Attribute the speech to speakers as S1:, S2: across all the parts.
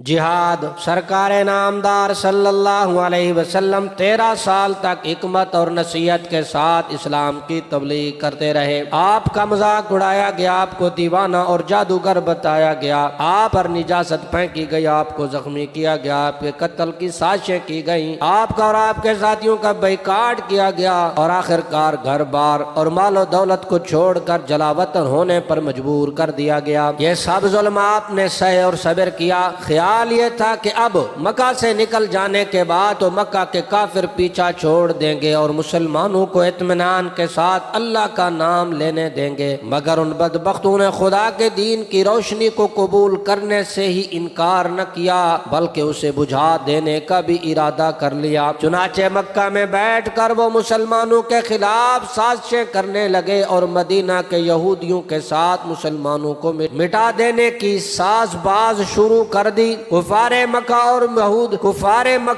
S1: جہاد سرکار نامدار صلی اللہ علیہ وسلم 13 سال تک حکمت اور نصیحت کے ساتھ اسلام کی تبلیغ کرتے رہے۔ آپ کا مذاق اڑایا گیا، آپ کو دیوانہ اور جادوگر بتایا گیا، آپ پر نجاست پھینکی گئی، آپ کو زخمی کیا گیا، آپ کے قتل کی سازشیں کی گئیں، آپ کا اور آپ کے ساتھیوں کا بائیکاٹ کیا گیا، اور آخر کار گھر بار اور مال و دولت کو چھوڑ کر جلا وطن ہونے پر مجبور کر دیا گیا۔ یہ سب ظلم آپ نے سہے اور صبر کیا۔ خیال یہ تھا کہ اب مکہ سے نکل جانے کے بعد تو مکہ کے کافر پیچھا چھوڑ دیں گے اور مسلمانوں کو اطمینان کے ساتھ اللہ کا نام لینے دیں گے، مگر ان بدبختوں نے خدا کے دین کی روشنی کو قبول کرنے سے ہی انکار نہ کیا بلکہ اسے بجھا دینے کا بھی ارادہ کر لیا۔ چنانچہ مکہ میں بیٹھ کر وہ مسلمانوں کے خلاف سازشیں کرنے لگے اور مدینہ کے یہودیوں کے ساتھ مسلمانوں کو مٹا دینے کی ساز باز شروع کر دی۔ کفار مکہ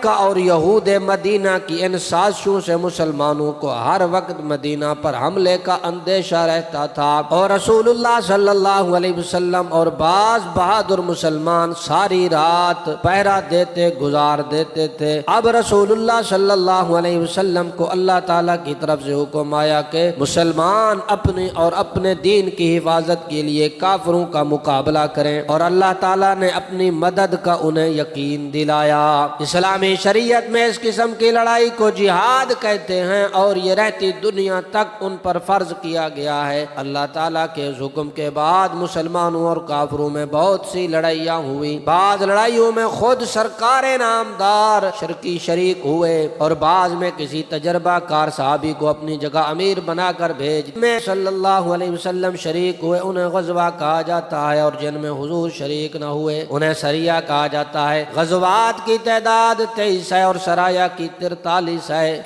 S1: اور یہود مدینہ کی ان سازشوں سے مسلمانوں کو ہر وقت مدینہ پر حملے کا اندیشہ رہتا تھا، اور رسول اللہ صلی اللہ علیہ وسلم اور بعض بہادر مسلمان ساری رات پہرا دیتے گزار دیتے تھے۔ اب رسول اللہ صلی اللہ علیہ وسلم کو اللہ تعالیٰ کی طرف سے حکم آیا کہ مسلمان اپنی اور اپنے دین کی حفاظت کے لیے کافروں کا مقابلہ کریں، اور اللہ تعالیٰ نے اپنی مدد کا انہیں یقین دلایا۔ اسلامی شریعت میں اس قسم کی لڑائی کو جہاد کہتے ہیں، اور یہ رہتی دنیا تک ان پر فرض کیا گیا ہے۔ اللہ تعالیٰ کے اس حکم کے بعد مسلمانوں اور کافروں میں بہت سی لڑائیاں ہوئی۔ بعض لڑائیوں میں خود سرکار نامدار شریک ہوئے، اور بعض میں کسی تجربہ کار صحابی کو اپنی جگہ امیر بنا کر بھیج میں صلی اللہ علیہ وسلم شریک ہوئے، انہیں غزوہ کہا جاتا ہے، اور جن میں حضور شریک نہ ہوئے انہیں سریہ کہا جاتا ہے۔ غزوات کی تعداد 23 ہے اور سرایہ کی 43 ہے۔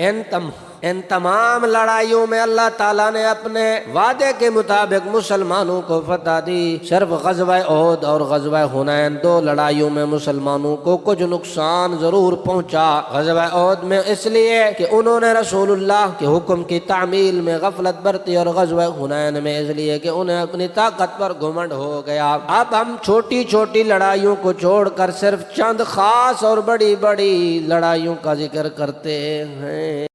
S1: ان تمام لڑائیوں میں اللہ تعالیٰ نے اپنے وعدے کے مطابق مسلمانوں کو فتح دی۔ صرف غزوہ احد اور غزوہ حنین 2 لڑائیوں میں مسلمانوں کو کچھ نقصان ضرور پہنچا۔ غزوہ احد میں اس لیے کہ انہوں نے رسول اللہ کے حکم کی تعمیل میں غفلت برتی، اور غزوہ حنین میں اس لیے کہ انہیں اپنی طاقت پر گھمنڈ ہو گیا۔ اب ہم چھوٹی چھوٹی لڑائیوں کو چھوڑ کر صرف چند خاص اور بڑی بڑی لڑائیوں کا ذکر کرتے ہیں۔